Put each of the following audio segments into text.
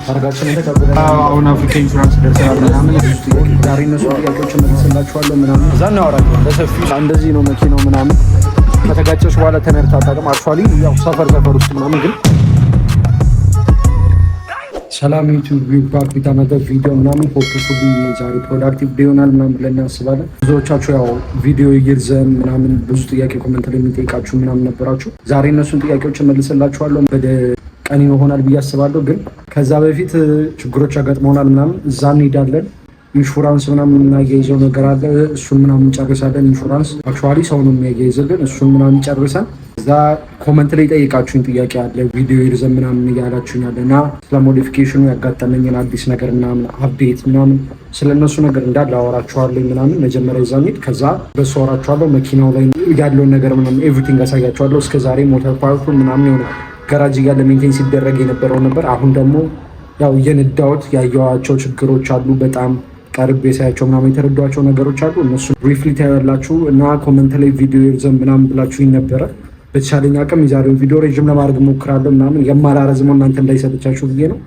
ታርጋችንን ተቀብለን አሁን አፍሪካ ኢንሹራንስ ደርሰናል ምናምን ዛሬ እነሱ ጥያቄዎችን መልስላችኋለሁ ምናምን እዛ እናወራለን በሰፊው። እንደዚህ ነው መኪናው ምናምን ከተጋጨች በኋላ ተነድታ አታውቅም። አክቹዋሊ ያው ሰፈር ውስጥ ምናምን ግን ሰላም ዩቲዩብ ቪውባክ ቢታመጣ ቪዲዮ ምናምን ፎከሱ ዛሬ ፕሮዳክቲቭ ዴይ ይሆናል ምናምን ብለን እናስባለን። ብዙዎቻችሁ ያው ቪዲዮ ይርዘም ምናምን ብዙ ጥያቄ ኮሜንት ላይ የሚጠይቃችሁ ምናምን ነበራችሁ። ዛሬ እነሱን ጥያቄዎችን መልስላችኋለሁ። ወደ ቀን ይሆናል ብዬ አስባለሁ። ግን ከዛ በፊት ችግሮች ያጋጥመውናል ምናምን እዛ እንሄዳለን። ኢንሹራንስ ምናምን የምናያይዘው ነገር አለ። እሱን ምናምን ጨርሳለን። ኢንሹራንስ አክቹዋሊ ሰው ነው የሚያያይዝልን። እሱን ምናምን ጨርሰን እዛ ኮመንት ላይ ጠይቃችሁኝ ጥያቄ አለ ቪዲዮ ይርዘም ምናምን እያላችሁኝ አለ እና ስለ ሞዲፊኬሽኑ ያጋጠመኝን አዲስ ነገር ምናምን አፕዴት ምናምን ስለነሱ ነገር እንዳለ አወራችኋለሁ ምናምን። መጀመሪያ እዛ እንሂድ፣ ከዛ በሱ አወራችኋለሁ። መኪናው ላይ ያለውን ነገር ምናምን ኤቭሪቲንግ አሳያችኋለሁ። እስከዛሬ ሞተር ፓርቱ ምናምን የሆነ ጋራጅ እያለ ሜንቴን ሲደረግ የነበረው ነበር። አሁን ደግሞ ያው እየነዳሁት ያየኋቸው ችግሮች አሉ። በጣም ቀርቤ ሳያቸው ምናምን የተረዷቸው ነገሮች አሉ። እነሱ ብሪፍሊ ታያላችሁ እና ኮመንት ላይ ቪዲዮ ይርዘም ምናምን ብላችሁኝ ነበረ። በተቻለኝ አቅም የዛሬውን ቪዲዮ ረዥም ለማድረግ እሞክራለሁ ምናምን የማላረዝመው እናንተ እንዳይሰለቻችሁ ብዬ ነው።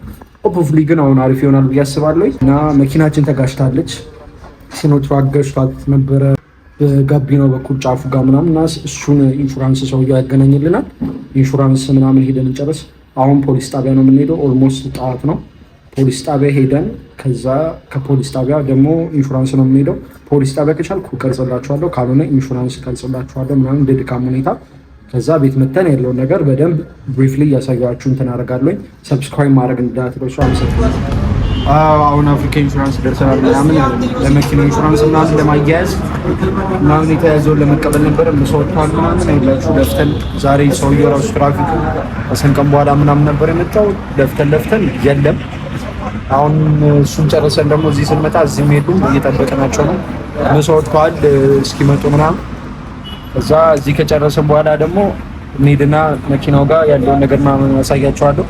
ሆፕፉሊ ግን አሁን አሪፍ ይሆናል ብዬ አስባለሁ። እና መኪናችን ተጋጭታለች። ሲኖትራክ ገጭቷት ነበረ በጋቢናው በኩል ጫፉ ጋር ምናምን እና እሱን ኢንሹራንስ ሰውዬው ያገናኝልናል። ኢንሹራንስ ምናምን ሄደን እንጨርስ። አሁን ፖሊስ ጣቢያ ነው የምንሄደው። ኦልሞስት ጠዋት ነው። ፖሊስ ጣቢያ ሄደን ከዛ ከፖሊስ ጣቢያ ደግሞ ኢንሹራንስ ነው የምንሄደው። ፖሊስ ጣቢያ ከቻልኩ ቀርጽላችኋለሁ፣ ካልሆነ ኢንሹራንስ ቀርጽላችኋለሁ ምናምን እንደ ድካም ሁኔታ። ከዛ ቤት መተን ያለውን ነገር በደንብ ብሪፍሊ እያሳያችሁ እንትን አደርጋለሁኝ። ሰብስክራይብ ማድረግ እንዳትረሱ። አመሰግናለሁ። አሁን አፍሪካ ኢንሹራንስ ደርሰናል ምናምን ለመኪና ኢንሹራንስ ምናምን ለማያያዝ ምናምን የተያዘውን ለመቀበል ነበር። መስዋዕቷል ምናምን አይላችሁ ለፍተን ዛሬ ሰውዬው ራሱ ትራፊክ ከሰንቀን በኋላ ምናምን ነበር የመጣው። ለፍተን የለም። አሁን እሱን ጨርሰን ደግሞ እዚህ ስንመጣ እዚህም የሉም፣ እየጠበቅናቸው ነው። መስዋዕቷል እስኪመጡ ምናምን። ከዛ እዚህ ከጨረሰን በኋላ ደግሞ እንሂድና መኪናው ጋር ያለውን ነገር ምናምን ያሳያቸዋለሁ።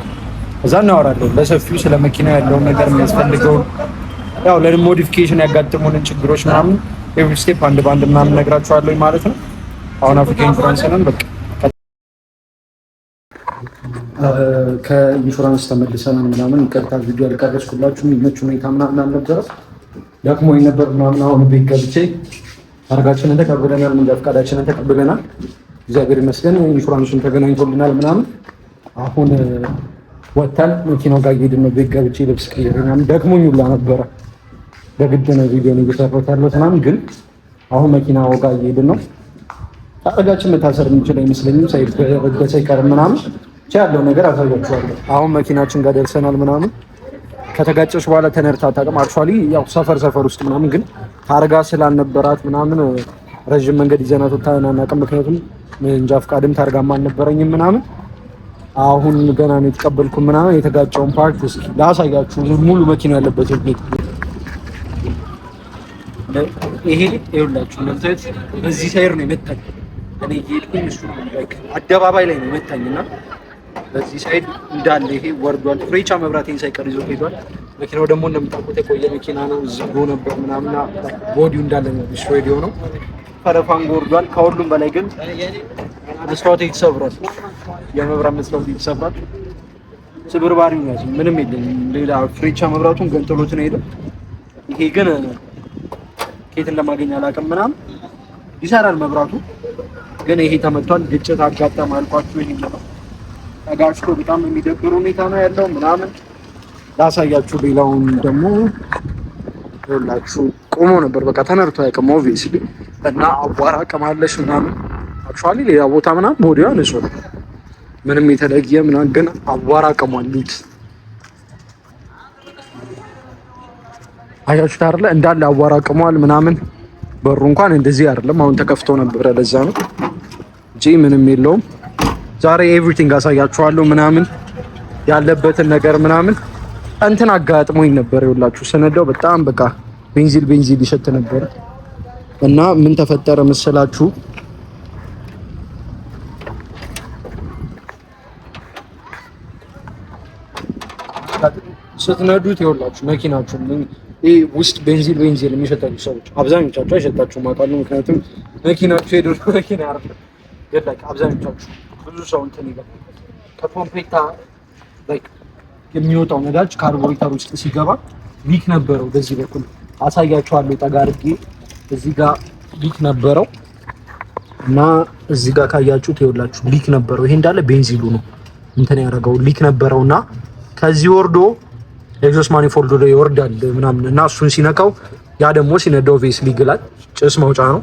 እዛ እናወራለን በሰፊው ስለ መኪና ያለውን ነገር የሚያስፈልገውን ያው ለሞዲፊኬሽን ያጋጥሙንን ችግሮች ምናምን ኤቭሪ ስቴፕ አንድ ባንድ ምናምን ነግራችኋለሁ ማለት ነው። አሁን አፍሪካ ኢንሹራንስ ነን። በቃ ከኢንሹራንስ ተመልሰናል ምናምን። ይቅርታ ቪዲዮ ያልቀረጽኩላችሁም የሚመች ሁኔታ ምናምን አልነበረ፣ ደክሞኝ ነበር ምናምን። አሁን ቤት ገብቼ ታርጋችንን ተቀብለናል፣ መንጃ ፈቃዳችንን ተቀብለናል። እግዚአብሔር ይመስገን ኢንሹራንሱን ተገናኝቶልናል ምናምን። አሁን ወጣን መኪናው ጋር እየሄድን ነው። ቤት ገብቼ ልብስ ቀይሬ ምናምን ደክሞኝ ሁላ ነበረ። በግድ ነው ቪዲዮን እየሰራሁት ያለሁት ምናምን። ግን አሁን መኪናው ጋር እየሄድን ነው። ታርጋችን መታሰር የምንችል አይመስለኝም ሳይቀር ምናምን ያለው ነገር አሳያችኋለሁ። አሁን መኪናችን ጋር ደርሰናል ምናምን። ከተጋጨች በኋላ ተነድታ አታውቅም። አክቹዋሊ ያው ሰፈር ውስጥ ምናምን ግን ታርጋ ስላልነበራት ምናምን ረዥም መንገድ ይዘናት ወጥተን አናውቅም። ምክንያቱም መንጃ ፈቃድም ታርጋም አልነበረኝም ምናምን። አሁን ገና ነው የተቀበልኩት ምናምን። የተጋጨውን ፓርት እስኪ ላሳያችሁ። ሙሉ መኪና ያለበት ቤት ይሄ ይኸውላችሁ። ለምሳሌ በዚህ ሳይር ነው የመታኝ። እኔ እየሄድኩኝ እሱ አደባባይ ላይ ነው የመታኝና በዚህ ሳይድ እንዳለ ይሄ ወርዷል። ፍሬቻ መብራቴን ሳይቀር ይዞ ሄዷል። መኪናው ደግሞ እንደምታውቁት የቆየ መኪና ነው። ዝጎ ነበር ምናምን። ቦዲው እንዳለ ነው ዲስትሮይድ ነው። ፈረፋንጎ ወርዷል። ከሁሉም በላይ ግን መስታወት ተሰብሯል። የመብራት መስታወት ተሰብሯል። ስብርባሪው ነው ምንም የለም። ሌላ ፍሬቻ መብራቱን ገንጥሎት ነው ሄደው። ይሄ ግን ከየት እንደማገኝ አላውቅም ምናምን። ይሰራል መብራቱ ግን ይሄ ተመቷል። ግጭት አጋጠመ አልኳችሁ። ይሄ ነው ተጋጭቶ በጣም የሚደብር ሁኔታ ነው ያለው ምናምን። ላሳያችሁ። ሌላውን ደግሞ ሁላችሁ ቆሞ ነበር። በቃ ተነርቶ ያቀመው ኦብቪስሊ እና አቧራ ቀማለሽ ምናምን። አክቹአሊ ሌላ ቦታ ምናምን ቦዲዋ ንጹህ ነው፣ ምንም የተለየ ምናምን፣ ግን አቧራ ቀሟሉት። አያችሁት አይደለ? እንዳለ አቧራ ቀሟል ምናምን። በሩ እንኳን እንደዚህ አይደለም፣ አሁን ተከፍቶ ነበረ። ለዛ ነው እንጂ ምንም የለውም። ዛሬ ኤቭሪቲንግ አሳያችኋለሁ ምናምን ያለበትን ነገር ምናምን። እንትን አጋጥሞኝ ነበር ይኸውላችሁ። ስነዳው በጣም በቃ ቤንዚል ይሸት ነበር እና ምን ተፈጠረ መሰላችሁ? ስትነዱት ይኸውላችሁ መኪናችሁ ይሄ ውስጥ ቤንዚል የሚሸታችሁ ሰዎች አብዛኞቻችሁ አይሸታችሁም አውቃለሁ። ምክንያቱም መኪናችሁ የድሮ መኪና አይደለም። ግን አብዛኞቻችሁ ብዙ ሰው እንትን ይላል ከፖምፔታ ላይክ የሚወጣው ነዳጅ ካርቦሬተር ውስጥ ሲገባ ሊክ ነበረው። በዚህ በኩል አሳያችኋለሁ ጠጋ አድርጌ። እዚህ ጋር ሊክ ነበረው እና እዚህ ጋር ካያችሁት ይኸውላችሁ ሊክ ነበረው። ይሄ እንዳለ ቤንዚሉ ነው እንትን ያደረገው ሊክ ነበረውና ከዚህ ወርዶ ኤግዞስት ማኒፎልድ ላይ ይወርዳል ምናምን እና እሱን ሲነካው ያ ደግሞ ሲነዳው ኦብቪየስሊ ይግላል። ጭስ መውጫ ነው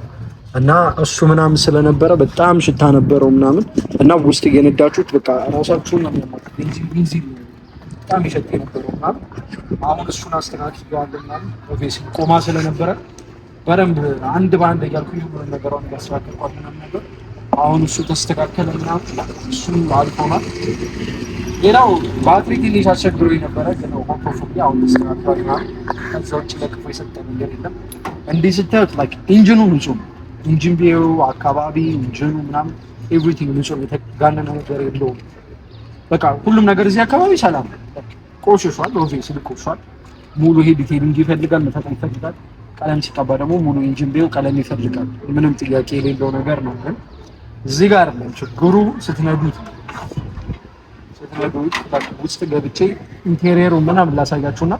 እና እሱ ምናምን ስለነበረ በጣም ሽታ ነበረው ምናምን እና ውስጥ እየነዳችሁት በቃ ራሳችሁን ነው የሚያማት። ቤንዚን በጣም ይሸት የነበረው እና አሁን እሱን አስተካክለዋለሁ ምናምን ኦብቪየስሊ ቆማ ስለነበረ በደንብ አንድ በአንድ እያልኩኝ ሁሉ ነገሯን እያስተካከልኳት ምናምን ነበር። አሁን እሱ ተስተካከለ ምናምን እሱን አልፎናል። ሌላው ባትሪ ትንሽ አስቸግሮኝ ነበረ ግን ሆፕፉሊ አሁን ተስተካክሏል ምናምን። ከዛ ውጭ ለክፉ የሰጠ ነገር የለም። እንዲህ ስታዩት ላይክ ኢንጂኑ ንጹህ ነው። ኢንጂን ቢዩ አካባቢ ኢንጂኑ ምናምን ኤቭሪቲንግ ንጹህ የተጋነነ ነገር የለውም። በቃ ሁሉም ነገር እዚህ አካባቢ ሰላም ነው። ቆሽሿል፣ ኦብቪየስሊ ቆሽሿል። ሙሉ ይሄ ዲቴይሊንግ ይፈልጋል፣ መታጠብ ይፈልጋል። ቀለም ሲቀባ ደግሞ ሙሉ ኢንጂን ቢዩ ቀለም ይፈልጋል። ምንም ጥያቄ የሌለው ነገር ነው። ግን እዚህ ጋር ነው ችግሩ። ስትነዱት ውስጥ ገብቼ ኢንቴሪየሩ ምናምን ላሳያችሁና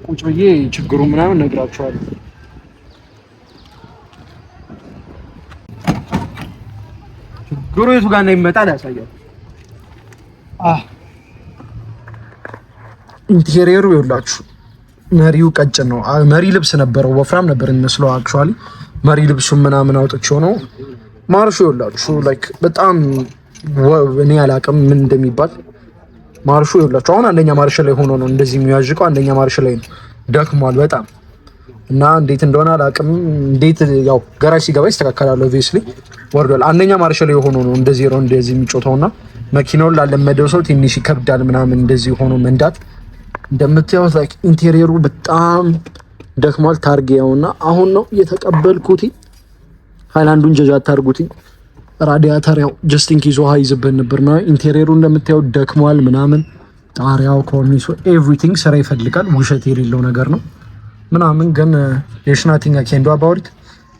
ቁጭ ብዬ ችግሩ ምናምን ነግራችኋለሁ። ችግሩ የቱ ጋር ነው ይመጣል ያሳያል። ኢንቴሪየሩ ይኸውላችሁ መሪው ቀጭን ነው። መሪ ልብስ ነበረው፣ ወፍራም ነበር የሚመስለው። አክቹአሊ መሪ ልብሱን ምናምን አውጥቼው ነው። ማርሹ ይኸውላችሁ ላይክ በጣም እኔ አላውቅም ምን እንደሚባል። ማርሹ ይኸውላችሁ አሁን አንደኛ ማርሽ ላይ ሆኖ ነው እንደዚህ የሚያዥቀው። አንደኛ ማርሽ ላይ ነው፣ ደክሟል በጣም እና እንዴት እንደሆነ አላውቅም። እንዴት ያው ገራጅ ሲገባ ይስተካከላል ኦብቪየስሊ። ወርዷል። አንደኛ ማርሽ ላይ ሆኖ ነው እንደዚህ የሚጮተውና መኪናውን ላለመደው ሰው ትንሽ ይከብዳል ምናምን እንደዚህ ሆኖ መንዳት። እንደምታዩት ላይክ ኢንቴሪየሩ በጣም ደክሟል። ታርጌውና አሁን ነው የተቀበልኩት። ሃይላንዱን ጀጃ አታርጉት። ራዲያተር ያው ጀስት ኢን ኬዝ ውሃ ይዝብን ነበር ማለት። ኢንቴሪየሩ እንደምታዩት ደክሟል ምናምን። ጣሪያው፣ ኮርኒሱ ኤቭሪቲንግ ስራ ይፈልጋል። ውሸት የሌለው ነገር ነው ምናምን። ግን የሽናቲንግ ከንዶ አባውት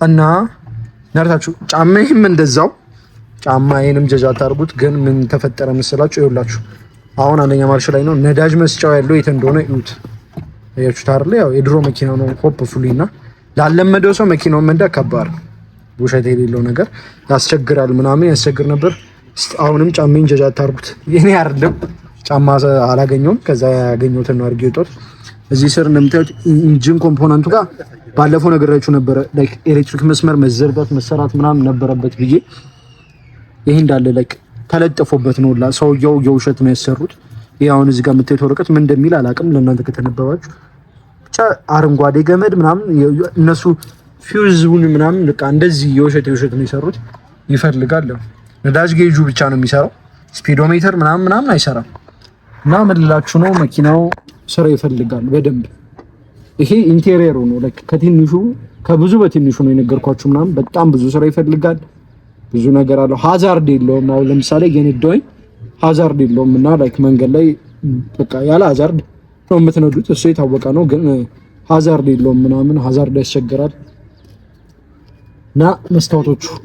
እና ነርታችሁ ጫማዬም እንደዛው ጫማዬንም ጀጃ አታርጉት። ግን ምን ተፈጠረ መሰላችሁ? ይኸውላችሁ አሁን አንደኛ ማርሽ ላይ ነው። ነዳጅ መስጫው ያለው የት እንደሆነ እዩት። ያያችሁት አይደል? ያው የድሮ መኪና ነው ሆፕፉሊ እና ላለመደው ሰው መኪናውን መንዳት ከባድ ነው። ውሸት የሌለው ነገር ያስቸግራል ምናምን ያስቸግር ነበር። አሁንም ጫማዬን ጀጃ አታርጉት። የኔ አይደለም ጫማ አላገኘውም። ከዛ ያገኘሁትን ነው አድርጌ ወጣሁት። እዚህ ስር እንደምታዩት ኢንጂን ኮምፖነንቱ ጋር ባለፈው ነገራችሁ ነበረ ላይክ ኤሌክትሪክ መስመር መዘርጋት መሰራት ምናምን ነበረበት ብዬ ይሄ እንዳለ ላይክ ተለጥፎበት ነው ሰውየው የውሸት ነው ያሰሩት። ይሄ አሁን እዚህ ጋር የምታዩት ወረቀት ምን እንደሚል አላውቅም። ለእናንተ ከተነበባችሁ ብቻ አረንጓዴ ገመድ ምናምን እነሱ ፊውዝውን ምናምን በቃ እንደዚህ የውሸት ነው የሰሩት። ይፈልጋል ነዳጅ ጌጁ ብቻ ነው የሚሰራው። ስፒዶሜትር ምናምን አይሰራም። እና ምን ልላችሁ ነው መኪናው ስራ ይፈልጋል በደንብ። ይሄ ኢንቴሪየሩ ነው ላይክ ከትንሹ ከብዙ በትንሹ ነው የነገርኳችሁ ምናምን። በጣም ብዙ ስራ ይፈልጋል። ብዙ ነገር አለው። ሃዛርድ የለውም። አሁን ለምሳሌ የነዳኝ ሃዛርድ የለውም እና ላይክ መንገድ ላይ በቃ ያለ ሃዛርድ ነው የምትነዱት። እሱ የታወቀ ነው። ግን ሃዛርድ የለውም ምናምን። ሃዛርድ ያስቸግራል። እና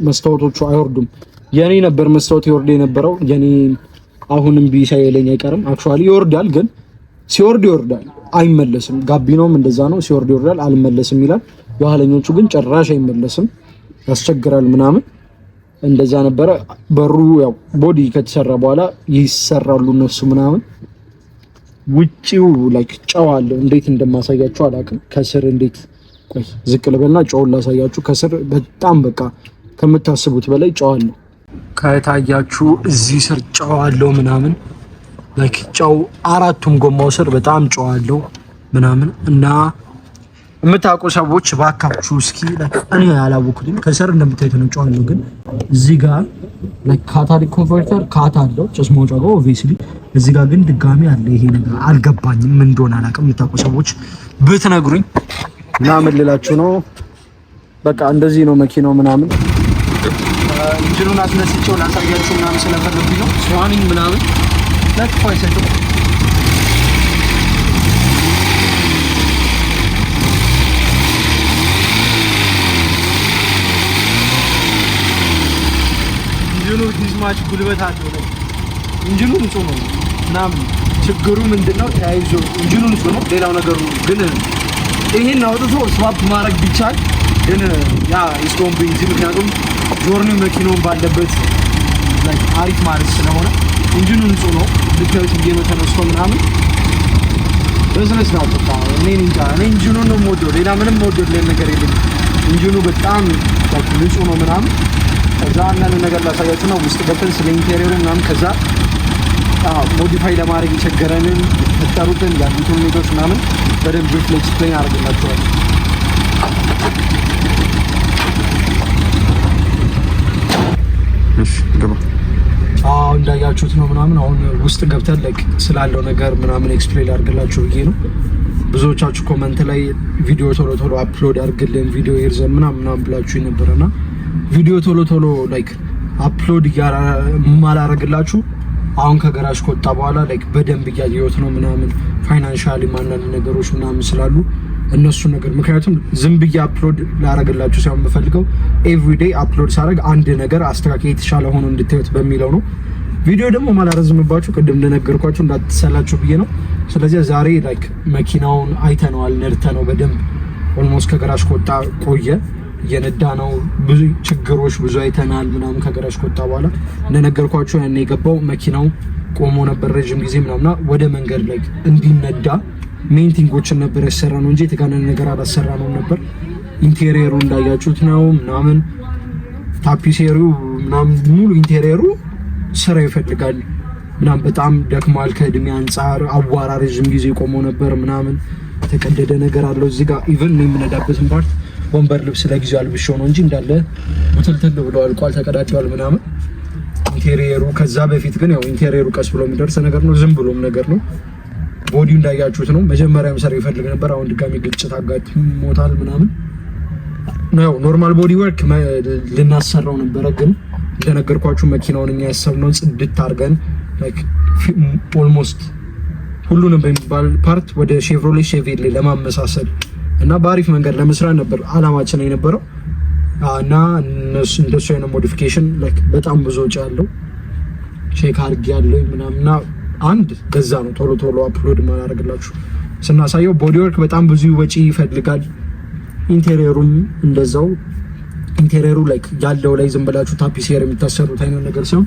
መስታወቶቹ አይወርዱም። የኔ ነበር መስታወት ይወርድ የነበረው የኔ አሁንም ቢሳይለኝ አይቀርም። አክቹአሊ ይወርዳል፣ ግን ሲወርድ ይወርዳል አይመለስም። ጋቢናውም እንደዛ ነው። ሲወርድ ይወርዳል አልመለስም ይላል። የኋለኞቹ ግን ጭራሽ አይመለስም፣ ያስቸግራል ምናምን። እንደዛ ነበረ። በሩ ያው ቦዲ ከተሰራ በኋላ ይሰራሉ እነሱ ምናምን። ውጪው ላይክ ጨው አለው። እንዴት እንደማሳያችሁ አላውቅም። ከስር እንዴት ቆይ ዝቅ ልበልና ጨውን ላሳያችሁ። ከስር በጣም በቃ ከምታስቡት በላይ ጨው አለው። ከታያችሁ እዚህ ስር ጨው አለው ምናምን ላይክ ጨው አራቱም ጎማው ስር በጣም ጨው አለው ምናምን። እና የምታውቁ ሰዎች ባካችሁ እስኪ ላይክ እኔ ያላወኩትም ከስር እንደምታዩት ነው ጨው አለው። ግን እዚህ ጋር ላይክ ካታሊክ ኮንቨርተር ካታ አለው ጭስ ማውጫው ጋር ኦብቪየስሊ። እዚህ ጋር ግን ድጋሚ አለ። ይሄ ነገር አልገባኝም ምን እንደሆነ አላውቅም። የምታውቁ ሰዎች ብትነግሩኝ እና ምን ልላችሁ ነው። በቃ እንደዚህ ነው መኪናው ምናምን። ኢንጂኑን አስነስቼው ላሳያችሁ ምናምን ስለፈለኩኝ ነው። ስዋኒንግ ምናምን ለጥፎ አይሰጥም። ኢንጂኑ ዲስማች ጉልበት አለው። ኢንጂኑ ንጹህ ነው ምናምን ችግሩ ምንድነው? ተያይዞ ኢንጂኑ ንጹህ ነው፣ ሌላው ነገሩ ግን ይሄን አውጥቶ ስዋፕ ማድረግ ቢቻል ግን ያ ኢስቶን ቤንዚን ምክንያቱም ጆርኒው መኪናውን ባለበት ላይ አሪፍ ማለት ስለሆነ ኢንጂኑ ንጹህ ነው። ልታዩት ቢገኝ ተነስቶ ምናምን በስነስ ነው በቃ እኔ እንጃ እኔ ኢንጂኑን ነው የምወደው፣ ሌላ ምንም የምወደው ነገር የለም። ኢንጂኑ በጣም ንጹህ ነው ምናምን። ከዛ አንዳንድ ነገር ላሳያችሁ ነው ውስጥ ገብተን ስለ ኢንቴሪየሩ ምናምን ከዛ ሞዲፋይ ለማድረግ የቸገረንን ተጠሩትን ያሉትን ሁኔታዎች ምናምን በደንብ ጆች ላይ ኤክስፕሌን አደርግላችኋለሁ። እሺ ገባ። እንዳያችሁት ነው ምናምን። አሁን ውስጥ ገብተን ላይክ ስላለው ነገር ምናምን ኤክስፕሌን አድርግላችሁ ብዬ ነው። ብዙዎቻችሁ ኮመንት ላይ ቪዲዮ ቶሎ ቶሎ አፕሎድ አድርግልን ቪዲዮ ይርዘን ምናምን ብላችሁ ነበርና ቪዲዮ ቶሎ ቶሎ ላይክ አፕሎድ ማላረግላችሁ አሁን ከገራሽ ከወጣ በኋላ ላይክ በደንብ እያየሁት ነው ምናምን ፋይናንሻሊ አንዳንድ ነገሮች ምናምን ስላሉ እነሱ ነገር ምክንያቱም ዝም ብዬ አፕሎድ ላረግላችሁ ሳይሆን የምፈልገው ኤቭሪዴይ አፕሎድ ሳረግ አንድ ነገር አስተካክዬ የተሻለ ሆኖ እንድታዩት በሚለው ነው። ቪዲዮ ደግሞ ማላረዝምባችሁ ቅድም እንደነገርኳችሁ እንዳትሰላችሁ ብዬ ነው። ስለዚህ ዛሬ ላይክ መኪናውን አይተነዋል፣ ነድተነው በደንብ ኦልሞስት ከገራሽ ከወጣ ቆየ፣ እየነዳ ነው። ብዙ ችግሮች ብዙ አይተናል ምናምን ከገራሽ ከወጣ በኋላ እንደነገርኳችሁ ያኔ የገባው መኪናው ቆሞ ነበር ረጅም ጊዜ ምናምና ወደ መንገድ ላይ እንዲነዳ ሜንቲንጎችን ነበር ያሰራ ነው እንጂ የተጋነነ ነገር አላሰራ ነው ነበር። ኢንቴሪየሩ እንዳያችሁት ነው ምናምን ታፒሴሪው ምናምን ሙሉ ኢንቴሪየሩ ስራ ይፈልጋል ምናምን በጣም ደክሟል። ከእድሜ አንጻር አዋራ ረጅም ጊዜ ቆሞ ነበር ምናምን የተቀደደ ነገር አለው እዚህ ጋር ኢቭን ነው የምነዳበትን ፓርት ወንበር ልብስ ለጊዜው አልብሼው ነው እንጂ እንዳለ ወተልተል ብሎ አልቋል፣ ተቀዳዷል ምናምን ኢንቴሪየሩ። ከዛ በፊት ግን ያው ኢንቴሪየሩ ቀስ ብሎ የሚደርስ ነገር ነው፣ ዝም ብሎም ነገር ነው። ቦዲው እንዳያችሁት ነው። መጀመሪያም ሰር ይፈልግ ነበር፣ አሁን ድጋሚ ግጭት አጋጥሞታል ምናምን ነው። ኖርማል ቦዲ ወርክ ልናሰራው ነበረ፣ ግን እንደነገርኳችሁ መኪናውን እኛ ያሰብነው ጽድት አድርገን ላይክ ኦልሞስት ሁሉንም በሚባል ፓርት ወደ ሼቭሮሌ ሼቬርሌ ለማመሳሰል እና በአሪፍ መንገድ ለመስራት ነበር አላማችን የነበረው እና እንደሱ አይነት ሞዲፊኬሽን ላይክ በጣም ብዙ ወጪ ያለው ቼክ አድርጌ ያለው ምናምንና አንድ ገዛ ነው ቶሎ ቶሎ አፕሎድ ማድረግላችሁ ስናሳየው። ቦዲ ወርክ በጣም ብዙ ወጪ ይፈልጋል። ኢንቴሪየሩም እንደዛው። ኢንቴሪየሩ ላይክ ያለው ላይ ዝም ብላችሁ ታፒሴር የምታሰሩት አይነት ነገር ሲሆን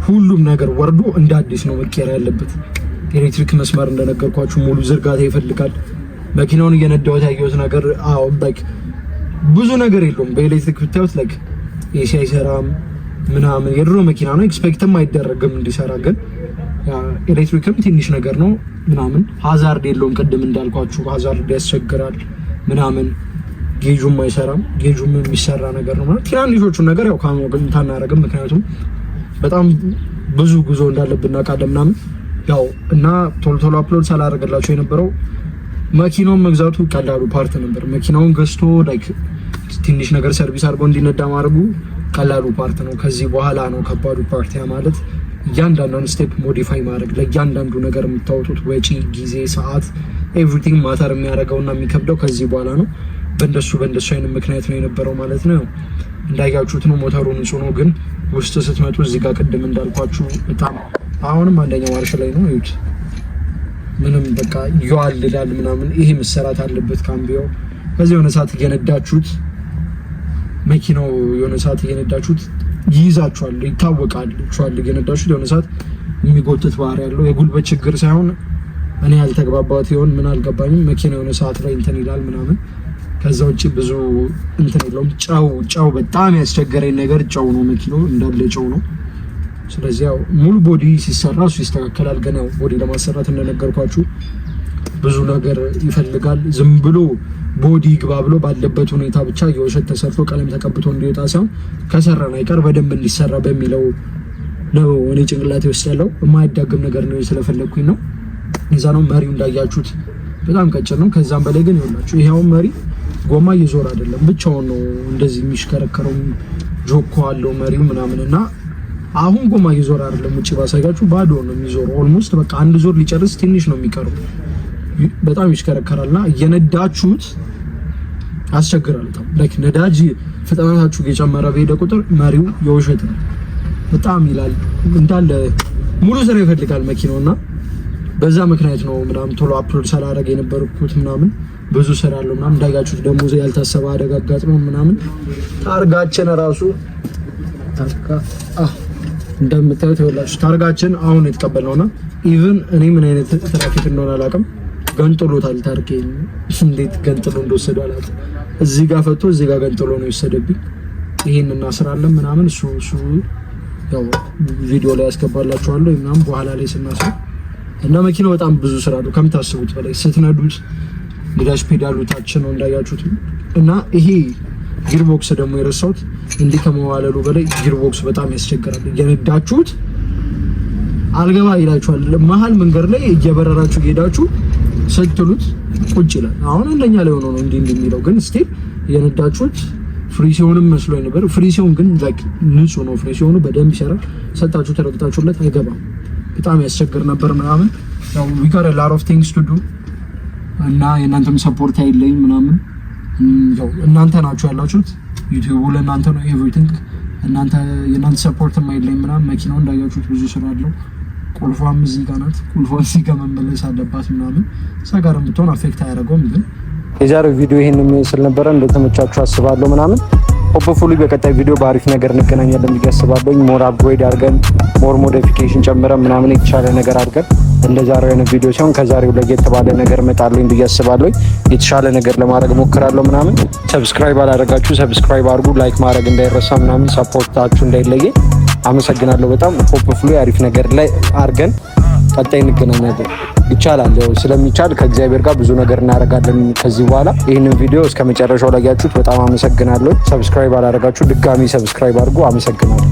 ሁሉም ነገር ወርዶ እንደ አዲስ ነው መቀየር ያለበት። ኤሌክትሪክ መስመር እንደነገርኳችሁ ሙሉ ዝርጋታ ይፈልጋል። መኪናውን እየነዳሁት ያየሁት ነገር ላይክ ብዙ ነገር የለውም። በኤሌክትሪክ ብታዩት ላይክ ኤሲ አይሰራም ምናምን የድሮ መኪና ነው፣ ኤክስፔክትም አይደረግም እንዲሰራ። ግን ኤሌክትሪክም ትንሽ ነገር ነው ምናምን። ሃዛርድ የለውም፣ ቅድም እንዳልኳችሁ ሃዛርድ ያስቸግራል ምናምን። ጌጁም አይሰራም፣ ጌጁም የሚሰራ ነገር ነው ማለት። ትናንሾቹን ነገር ያው ካሞግን ታናረግም፣ ምክንያቱም በጣም ብዙ ጉዞ እንዳለብን እናውቃለን ምናምን ያው እና ቶሎ ቶሎ አፕሎድ ሳላደርግላችሁ የነበረው መኪናውን መግዛቱ ቀላሉ ፓርት ነበር። መኪናውን ገዝቶ ላይክ ትንሽ ነገር ሰርቪስ አድርጎ እንዲነዳ ማድረጉ ቀላሉ ፓርት ነው። ከዚህ በኋላ ነው ከባዱ ፓርት። ያ ማለት እያንዳንዱን ስቴፕ ሞዲፋይ ማድረግ፣ ለእያንዳንዱ ነገር የምታወጡት ወጪ፣ ጊዜ፣ ሰዓት ኤቭሪቲንግ ማተር የሚያደርገውና የሚከብደው ከዚህ በኋላ ነው። በእንደሱ አይነት ምክንያት ነው የነበረው ማለት ነው። እንዳያችሁት ነው ሞተሩ ንጹህ ነው። ግን ውስጥ ስትመጡ እዚህ ጋር ቅድም እንዳልኳችሁ በጣም አሁንም አንደኛ ማርሽ ላይ ነው እዩት። ምንም በቃ ይዋልላል ምናምን። ይሄ መሰራት አለበት ካምቢዮ። ከዚህ የሆነ ሰዓት እየነዳችሁት መኪናው የሆነ ሰዓት እየነዳችሁት ይይዛችኋል፣ ይታወቃል። እየነዳችሁት የሆነ ሰዓት የሚጎትት ባህሪ ያለው የጉልበት ችግር ሳይሆን እኔ ያልተግባባት ይሆን ምን አልገባኝም። መኪና የሆነ ሰዓት ላይ እንትን ይላል ምናምን። ከዛ ውጪ ብዙ እንትን የለውም። ጨው በጣም ያስቸገረኝ ነገር ጨው ነው። መኪናው እንዳለ ጨው ነው። ስለዚህ ያው ሙሉ ቦዲ ሲሰራ እሱ ይስተካከላል። ግን ያው ቦዲ ለማሰራት እንደነገርኳችሁ ብዙ ነገር ይፈልጋል። ዝም ብሎ ቦዲ ግባ ብሎ ባለበት ሁኔታ ብቻ የውሸት ተሰርቶ ቀለም ተቀብቶ እንዲወጣ ሳይሆን ከሰራን አይቀር በደንብ እንዲሰራ በሚለው ነው እኔ ጭንቅላቴ ውስጥ ያለው። የማይዳግም ነገር ነው ስለፈለኩኝ ነው። እዛ ነው መሪው እንዳያችሁት በጣም ቀጭን ነው። ከዛም በላይ ግን ይኸውላችሁ ይሄው መሪ ጎማ እየዞረ አይደለም፣ ብቻውን ነው እንደዚህ የሚሽከረከረው። ጆኮ አለው መሪው ምናምንና አሁን ጎማ እየዞረ አይደለም። ውጪ ባሳያችሁ ባዶ ነው የሚዞረው። ኦልሞስት በቃ አንድ ዞር ሊጨርስ ትንሽ ነው የሚቀረው። በጣም ይሽከረከራልና እየነዳችሁት አስቸግራል። ላይክ ነዳጅ ፍጥነታችሁ እየጨመረ በሄደ ቁጥር መሪው የውሸት ነው በጣም ይላል። እንዳለ ሙሉ ስራ ይፈልጋል መኪናውና በዛ ምክንያት ነው ምናምን ቶሎ አፕሎድ ሳላደርግ የነበርኩት ምናምን ብዙ ስራ አለው ምናምን። እንዳያችሁት ደግሞ ያልታሰበ አደጋ አጋጥሞን ምናምን ታርጋችን ራሱ እንደምታዩት ይኸውላችሁ ታርጋችን አሁን የተቀበልነውና ኢቭን እኔ ምን አይነት ትራፊክ እንደሆነ አላውቅም፣ ገንጥሎታል። ታርጌን እንዴት ገንጥሎ እንደወሰደው አላውቅም። እዚህ ጋር ፈቶ እዚህ ጋር ገንጥሎ ነው የወሰደብኝ። ይሄን እናስራለን ምናምን እሱ ያው ቪዲዮ ላይ ያስገባላችኋለሁ ምናምን በኋላ ላይ ስናስብ እና መኪናው በጣም ብዙ ስራ አለው ከምታስቡት በላይ። ስትነዱት ዳሽ ፔዳሉ ታች ነው እንዳያችሁት። እና ይሄ ጊርቦክስ ደግሞ የረሳሁት እንዲህ ከመዋለሉ በላይ ጊርቦክስ በጣም ያስቸግራል። እየነዳችሁት አልገባ ይላችኋል። መሀል መንገድ ላይ እየበረራችሁ ሄዳችሁ ስትሉት ቁጭ ይላል። አሁን እንደኛ ላይ ሆኖ ነው እንዲህ እንደሚለው ግን ስቲል እየነዳችሁት ፍሪ ሲሆንም መስሎኝ ነበር። ፍሪ ሲሆን ግን ላይክ ንጹህ ነው። ፍሪ ሲሆኑ በደንብ ይሰራል። ሰጣችሁ ተረግጣችሁለት አይገባም። በጣም ያስቸግር ነበር ምናምን። ያው we got a lot of things to do እና የእናንተም ሰፖርት አይለኝ ምናምን። ያው እናንተ ናችሁ ያላችሁት ዩቲዩቡ ለእናንተ ነው ኤቭሪቲንግ። የእናንተ ሰፖርት አይለኝ ምናምን። መኪናው እንዳያችሁት ብዙ ስራ አለው። ቁልፏም እዚህ ጋር ናት። ቁልፏን እዚህ ጋር መመለስ አለባት ምናምን። ሰጋርም ብትሆን አፌክት አያደርገውም። ግን የዛሬው ቪዲዮ ይሄን የሚመስል ነበረ። እንደተመቻችሁ አስባለሁ ምናምን። ሆፕፉሊ በቀጣይ ቪዲዮ በአሪፍ ነገር እንገናኛለን ብዬ አስባለሁ። ሞር አፕግሬድ አድርገን ሞር ሞዲፊኬሽን ጨምረን ምናምን የተሻለ ነገር አድርገን እንደዛሬው አይነት ቪዲዮ ሲሆን ከዛሬው ለየት ባለ ነገር እመጣለሁ ብዬ አስባለሁ። የተሻለ ነገር ለማድረግ ሞክራለሁ ምናምን። ሰብስክራይብ አላደረጋችሁ ሰብስክራይብ አድርጉ። ላይክ ማድረግ እንዳይረሳ ምናምን። ሰፖርታችሁ እንዳይለየ። አመሰግናለሁ በጣም። ሆፕፉሊ አሪፍ ነገር ላይ አድርገን ቀጣይ እንገናኛለን። ይቻላል። ያው ስለሚቻል ከእግዚአብሔር ጋር ብዙ ነገር እናደርጋለን ከዚህ በኋላ። ይህንን ቪዲዮ እስከ መጨረሻው ላይ ያያችሁት በጣም አመሰግናለሁ። ሰብስክራይብ አላደረጋችሁ ድጋሚ ሰብስክራይብ አድርጉ። አመሰግናለሁ።